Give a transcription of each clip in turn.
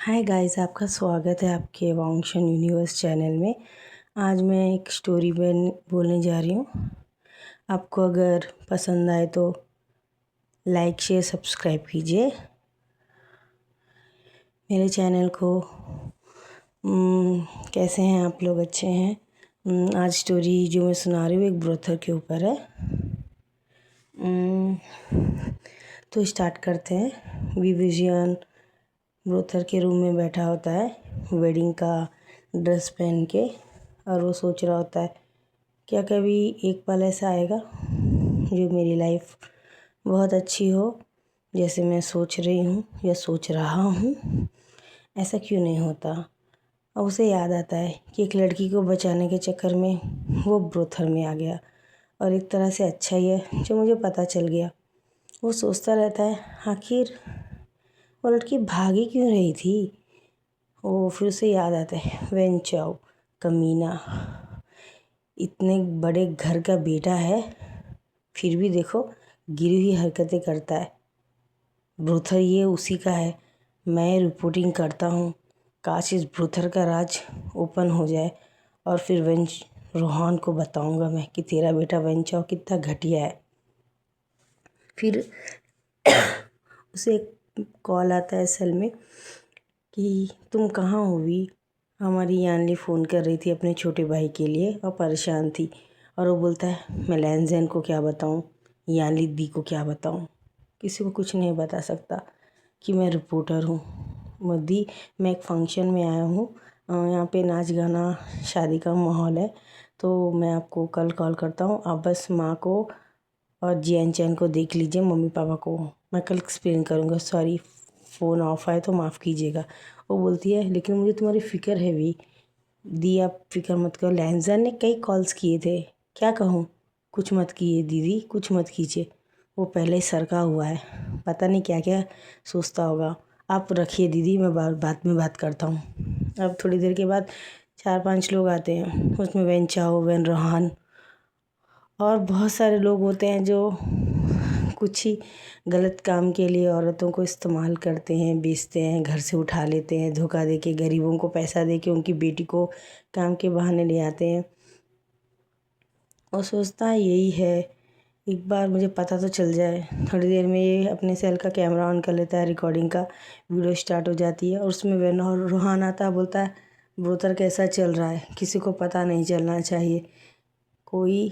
Hi guys, आपका स्वागत है आपके वांगशन यूनिवर्स चैनल में। आज मैं एक स्टोरी बोलने जा रही हूँ। आपको अगर पसंद आए तो लाइक शेयर सब्सक्राइब कीजिए मेरे चैनल को। कैसे हैं आप लोग? अच्छे हैं। आज स्टोरी जो मैं सुना रही हूँ एक ब्रोथर के ऊपर है। तो स्टार्ट करते हैं। विविजियन ब्रोथर के रूम में बैठा होता है वेडिंग का ड्रेस पहन के, और वो सोच रहा होता है क्या कभी एक पल ऐसा आएगा जो मेरी लाइफ बहुत अच्छी हो, जैसे मैं सोच रही हूँ या सोच रहा हूँ। ऐसा क्यों नहीं होता। और उसे याद आता है कि एक लड़की को बचाने के चक्कर में वो ब्रोथर में आ गया, और एक तरह से अच्छा ही है जो मुझे पता चल गया। वो सोचता रहता है आखिर वो लड़की भागी क्यों रही थी। वो फिर उसे याद आता है वेन चाओ कमीना, इतने बड़े घर का बेटा है फिर भी देखो गिरी हुई हरकतें करता है। ब्रोथर ये उसी का है। मैं रिपोर्टिंग करता हूँ, काश इस ब्रोथर का राज ओपन हो जाए, और फिर रोहान को बताऊँगा मैं कि तेरा बेटा वेंचाओ कितना घटिया है। फिर उसे एक कॉल आता है असल में कि तुम कहाँ हो भी। हमारी यानली फ़ोन कर रही थी अपने छोटे भाई के लिए और परेशान थी, और वो बोलता है मैं लैनजैन को क्या बताऊँ, यानली दी को क्या बताऊँ, किसी को कुछ नहीं बता सकता कि मैं रिपोर्टर हूँ। दी, मैं एक फ़ंक्शन में आया हूँ, यहाँ पे नाच गाना शादी का माहौल है, तो मैं आपको कल कॉल करता हूँ। आप बस माँ को और जियान चैन को देख लीजिए, मम्मी पापा को मैं कल एक्सप्लेन करूँगा। सॉरी फ़ोन ऑफ आए तो माफ़ कीजिएगा। वो बोलती है लेकिन मुझे तुम्हारी फ़िक्र है भी। दी आप फ़िक्र मत करो, लैंजन ने कई कॉल्स किए थे, क्या कहूँ। कुछ मत कीजिए दीदी, कुछ मत कीजिए, वो पहले ही सरका हुआ है, पता नहीं क्या क्या सोचता होगा। आप रखिए दीदी, मैं बाद में बात करता हूँ। अब थोड़ी देर के बाद 4-5 लोग आते हैं, उसमें वेन चाओ, वेन रोहान और बहुत सारे लोग होते हैं जो कुछ ही गलत काम के लिए औरतों को इस्तेमाल करते हैं, बेचते हैं, घर से उठा लेते हैं, धोखा दे के, गरीबों को पैसा दे के उनकी बेटी को काम के बहाने ले आते हैं। और सोचता है यही है, एक बार मुझे पता तो चल जाए। थोड़ी देर में ये अपने सेल का कैमरा ऑन कर लेता है, रिकॉर्डिंग का वीडियो स्टार्ट हो जाती है, और उसमें वेन और रोहान आता है, बोलता है ब्रोथर कैसा चल रहा है, किसी को पता नहीं चलना चाहिए, कोई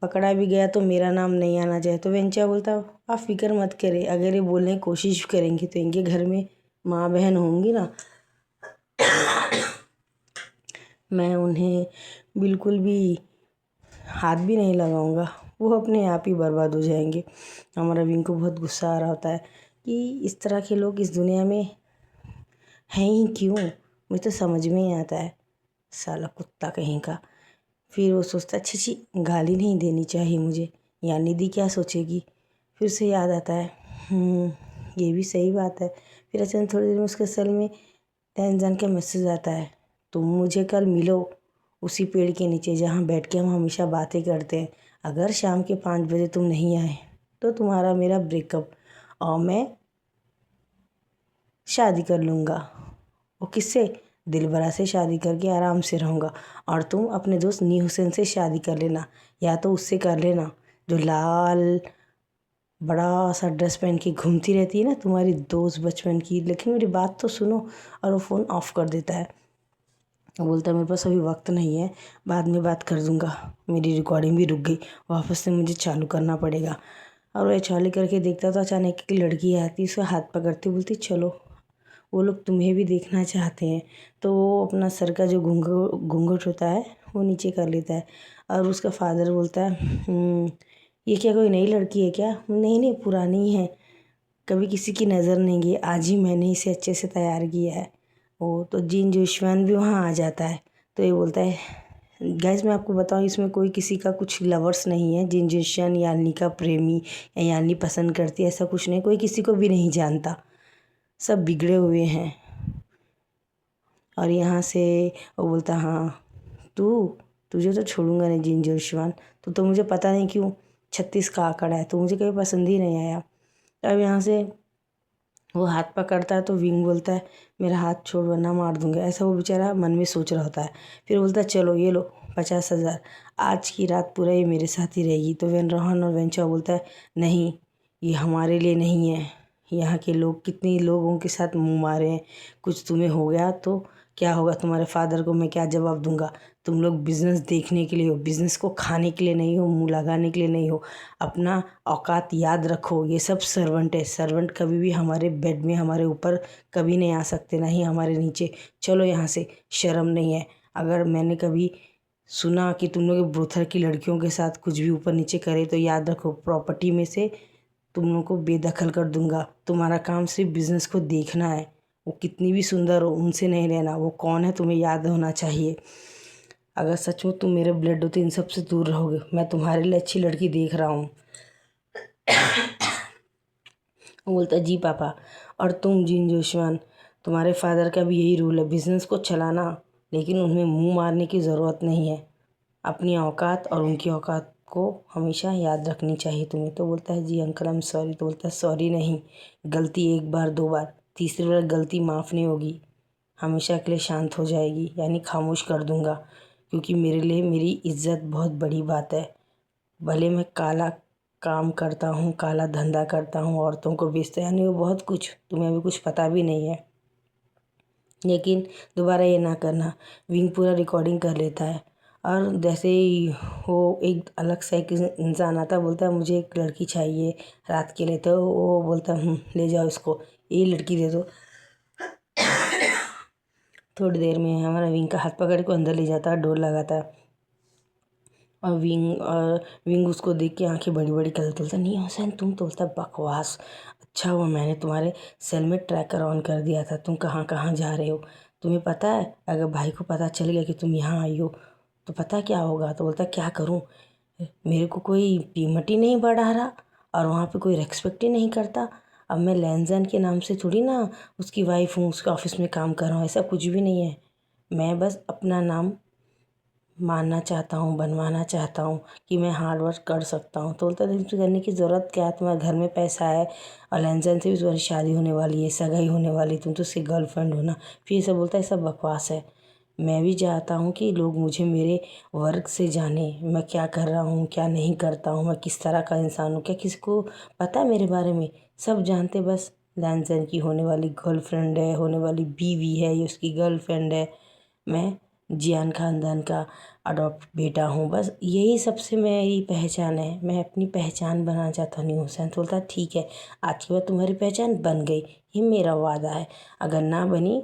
पकड़ा भी गया तो मेरा नाम नहीं आना चाहिए। तो वेंचा बोलता आप फिक्र मत करें, अगर ये बोलने की कोशिश करेंगी तो इनके घर में माँ बहन होंगी ना, मैं उन्हें बिल्कुल भी हाथ भी नहीं लगाऊंगा, वो अपने आप ही बर्बाद हो जाएंगे। हमारा विंग को बहुत गुस्सा आ रहा होता है कि इस तरह के लोग इस दुनिया में हैं ही क्यों, मुझे तो समझ में ही आता है, साला कुत्ता कहीं का। फिर वो सोचता अच्छी छी, गाली नहीं देनी चाहिए मुझे, यानी दी क्या सोचेगी। फिर उसे याद आता है ये भी सही बात है। फिर अचानक थोड़ी देर में उसके सेल में रमज़ान का मैसेज आता है, तुम मुझे कल मिलो उसी पेड़ के नीचे जहाँ बैठ के हम हमेशा बातें करते हैं। अगर शाम के 5 बजे तुम नहीं आए तो तुम्हारा मेरा ब्रेकअप, और मैं शादी कर लूँगा। वो किससे? दिलबरा से शादी करके आराम से रहूँगा, और तुम अपने दोस्त नी हुसैन से शादी कर लेना, या तो उससे कर लेना जो लाल बड़ा सा ड्रेस पहन के घूमती रहती है ना, तुम्हारी दोस्त बचपन की। लेकिन मेरी बात तो सुनो। और वो फ़ोन ऑफ कर देता है। वो बोलता है मेरे पास अभी वक्त नहीं है, बाद में बात कर दूँगा। मेरी रिकॉर्डिंग भी रुक गई, वापस से मुझे चालू करना पड़ेगा। और वह चालू करके देखता तो अचानक एक लड़की आती, उसका हाथ पकड़ती, बोलती चलो, वो लोग तुम्हें भी देखना चाहते हैं। तो वो अपना सर का जो घूंघट होता है वो नीचे कर लेता है, और उसका फादर बोलता है ये क्या कोई नई लड़की है क्या? नहीं नहीं, पुरानी है, कभी किसी की नज़र नहीं गई, आज ही मैंने इसे अच्छे से तैयार किया है। वो तो जिन जोशवान भी वहाँ आ जाता है। तो ये बोलता है गाइस, मैं आपको बताऊँ इसमें कोई किसी का कुछ लवर्स नहीं है। जिन जोशियान यानी का प्रेमी या यानी पसंद करती है, ऐसा कुछ नहीं, कोई किसी को भी नहीं जानता, सब बिगड़े हुए हैं। और यहाँ से वो बोलता हाँ तुझे तो छोड़ूंगा नहीं जिन जोशवान, तो मुझे पता नहीं क्यों 36 का आंकड़ा है, तो मुझे कभी पसंद ही नहीं आया। अब यहाँ से वो हाथ पकड़ता है तो विंग बोलता है मेरा हाथ छोड़ वरना मार दूंगा, ऐसा वो बेचारा मन में सोच रहा होता है। फिर बोलता है चलो ये लो 50,000, आज की रात पूरा ये मेरे साथ ही रहेगी। तो वेन रोहन और वेन चाओ बोलता है नहीं, ये हमारे लिए नहीं है, यहाँ के लोग कितने लोगों के साथ मुँह मारे हैं, कुछ तुम्हें हो गया तो क्या होगा, तुम्हारे फादर को मैं क्या जवाब दूंगा। तुम लोग बिज़नेस देखने के लिए हो, बिज़नेस को खाने के लिए नहीं हो, मुँह लगाने के लिए नहीं हो। अपना औकात याद रखो, ये सब सर्वेंट है, सर्वेंट कभी भी हमारे बेड में हमारे ऊपर कभी नहीं आ सकते, ना ही हमारे नीचे। चलो यहाँ से, शर्म नहीं है। अगर मैंने कभी सुना कि तुम लोग ब्रोथर की लड़कियों के साथ कुछ भी ऊपर नीचे करे तो याद रखो प्रॉपर्टी में से तुम लोगों को बेदखल कर दूंगा। तुम्हारा काम सिर्फ बिज़नेस को देखना है, वो कितनी भी सुंदर हो उनसे नहीं रहना, वो कौन है तुम्हें याद होना चाहिए। अगर सच में तुम मेरे ब्लड हो तो इन सब से दूर रहोगे, मैं तुम्हारे लिए अच्छी लड़की देख रहा हूँ। वो बोलता है जी पापा। और तुम जिन जोशवान, तुम्हारे फादर का भी यही रूल है, बिज़नेस को चलाना लेकिन उनमें मुंह मारने की ज़रूरत नहीं है। अपनी औकात और उनकी औकात को हमेशा याद रखनी चाहिए तुम्हें। तो बोलता है जी अंकल आई एम सॉरी। तो बोलता है सॉरी नहीं, गलती एक बार दो बार, तीसरी बार गलती माफ़ नहीं होगी, हमेशा के लिए शांत हो जाएगी, यानी खामोश कर दूंगा। क्योंकि मेरे लिए मेरी इज्जत बहुत बड़ी बात है। भले मैं काला काम करता हूँ, काला धंधा करता हूँ, औरतों को बेचता, यानी वो बहुत कुछ तुम्हें अभी कुछ पता भी नहीं है, लेकिन दोबारा ये ना करना। विंग पूरा रिकॉर्डिंग कर लेता है और जैसे ही वो एक अलग सा एक इंसान आता बोलता है मुझे एक लड़की चाहिए रात के लिए। तो वो बोलता है ले जाओ इसको, ये लड़की दे दो। थोड़ी देर में हमारा विंग का हाथ पकड़ के अंदर ले जाता है, डोर लगाता है। और विंग उसको देख के आंखें बड़ी बड़ी कर बोलता नहीं हुसैन तुम, तो बोलता बकवास, अच्छा हुआ मैंने तुम्हारे सेल में ट्रैकर ऑन कर दिया था, तुम कहाँ कहाँ जा रहे हो। तुम्हें पता है अगर भाई को पता चल गया कि तुम यहाँ आई हो तो पता क्या होगा। तो बोलता क्या करूँ, मेरे को कोई कीमत ही नहीं बढ़ा रहा और वहाँ पे कोई रेस्पेक्ट ही नहीं करता। अब मैं लैंजन के नाम से थोड़ी ना उसकी वाइफ हूँ, उसके ऑफिस में काम कर रहा हूँ, ऐसा कुछ भी नहीं है। मैं बस अपना नाम मानना चाहता हूँ, बनवाना चाहता हूँ कि मैं हार्ड वर्क कर सकता हूँ। तो बोलता तुमसे करने की ज़रूरत क्या है, तुम्हारे घर में पैसा है और लैंजन से भी तुम्हारी शादी होने वाली है, सगाई होने वाली, तुम तो उसकी गर्लफ्रेंड हो ना। फिर ये सब बोलता है सब बकवास है। मैं भी चाहता हूँ कि लोग मुझे मेरे वर्क से जाने, मैं क्या कर रहा हूँ क्या नहीं करता हूँ, मैं किस तरह का इंसान हूँ। क्या किसी को पता है मेरे बारे में, सब जानते, बस लैंजन की होने वाली गर्लफ्रेंड है, होने वाली बीवी है, ये उसकी गर्लफ्रेंड है, मैं जियान खानदान का अडॉप्ट बेटा हूँ, बस यही सबसे मेरी पहचान है। मैं अपनी पहचान बनाना चाहता हूँ। हुसैन तो बोलता ठीक है, आज के बाद तुम्हारी पहचान बन गई, ये मेरा वादा है। अगर ना बनी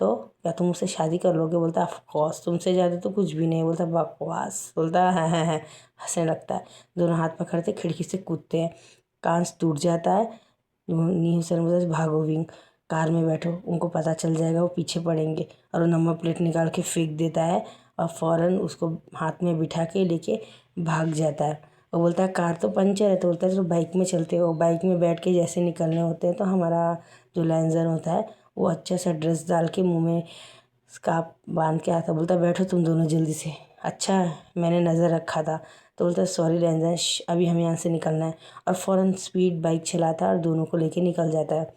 तो क्या तुम मुझसे शादी कर लोगे। बोलता ऑफ कोर्स, तुमसे ज़्यादा तो कुछ भी नहीं। बोलता बकवास। बोलता है हंसने लगता है। दोनों हाथ पकड़ते खिड़की से कूदते हैं, कांच टूट जाता है। नी हुसैन बोलता भागो विंग, कार में बैठो, उनको पता चल जाएगा, वो पीछे पड़ेंगे। और वो नंबर प्लेट निकाल के फेंक देता है और फ़ौरन उसको हाथ में बिठा के लेके भाग जाता है। वो बोलता है कार तो पंचर है। तो बोलता है चलो बाइक में चलते हो। बाइक में बैठ के जैसे निकलने होते हैं तो हमारा जो लैंजर होता है वो अच्छा सा ड्रेस डाल के मुंह में स्कार्फ बांध के आता। बोलता बैठो तुम दोनों जल्दी से, अच्छा मैंने नज़र रखा था। तो बोलता सॉरी लैंजर, अभी हमें यहाँ से निकलना है। और फ़ौरन स्पीड बाइक चलाता है और दोनों को लेके निकल जाता है।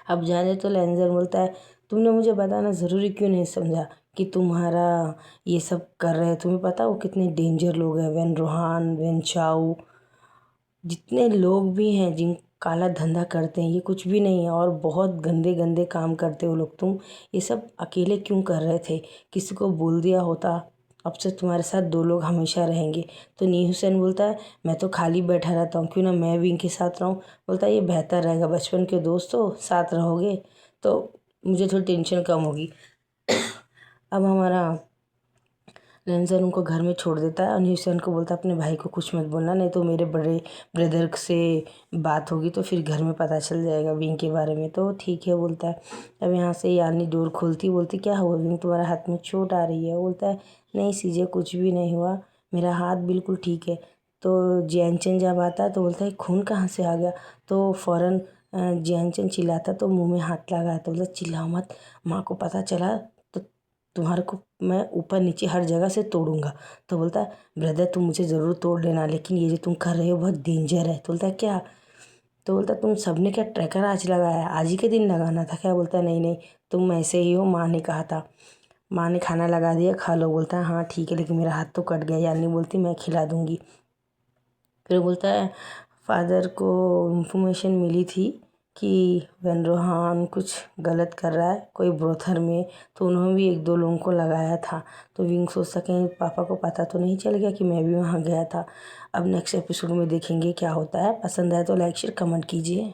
अब जाने तो लैंजर बोलता है तुमने मुझे बताना ज़रूरी क्यों नहीं समझा कि तुम्हारा ये सब कर रहे हैं। तुम्हें पता वो कितने डेंजर लोग हैं, वेन रोहान, वेन चाओ, जितने लोग भी हैं जिन काला धंधा करते हैं, ये कुछ भी नहीं है और बहुत गंदे गंदे काम करते हो लोग। तुम ये सब अकेले क्यों कर रहे थे, किसी को बोल दिया होता, अब से तुम्हारे साथ दो लोग हमेशा रहेंगे। तो नी हुसैन बोलता है मैं तो खाली बैठा रहता हूँ, क्यों ना मैं भी इनके साथ रहूँ। बोलता है ये बेहतर रहेगा, बचपन के दोस्त हो, साथ रहोगे तो मुझे थोड़ी टेंशन कम होगी। अब हमारा लैंजर उनको घर में छोड़ देता है और न्यूसन को बोलता है अपने भाई को कुछ मत बोलना, नहीं तो मेरे बड़े ब्रदर से बात होगी तो फिर घर में पता चल जाएगा विंग के बारे में। तो ठीक है बोलता है। अब यहाँ से यानी डोर खोलती, बोलती क्या हुआ विंग, तुम्हारे हाथ में चोट आ रही है। बोलता है नहीं सीजे कुछ भी नहीं हुआ, मेरा हाथ बिल्कुल ठीक है। तो जियानचंद जब आता है तो बोलता है खून कहाँ से आ गया। तो फ़ौरन जियानचंद चिल्लाता तो मुंह में हाथ लगा। तो बोलता चिल्लाओ मत, माँ को पता चला तो तुम्हारे को मैं ऊपर नीचे हर जगह से तोड़ूंगा। तो बोलता है ब्रदर तुम मुझे ज़रूर तोड़ लेना, लेकिन ये जो तुम कर रहे हो बहुत डेंजर है। तो बोलता है क्या। तो बोलता तुम सबने क्या ट्रैकर आज लगाया, आज ही के दिन लगाना था क्या? बोलता नहीं नहीं, तुम ऐसे ही हो, माँ ने कहा था, माँ ने खाना लगा दिया, खा लो। बोलता है हाँ ठीक है, लेकिन मेरा हाथ तो कट गया। यानी बोलती मैं खिला दूँगी। फिर बोलता है फादर को इंफॉर्मेशन मिली थी कि वैन रोहान कुछ गलत कर रहा है कोई ब्रोथर में, तो उन्होंने भी एक दो लोगों को लगाया था। तो विंग सोच सकें पापा को पता तो नहीं चल गया कि मैं भी वहाँ गया था। अब नेक्स्ट एपिसोड में देखेंगे क्या होता है। पसंद आए तो लाइक शेयर कमेंट कीजिए।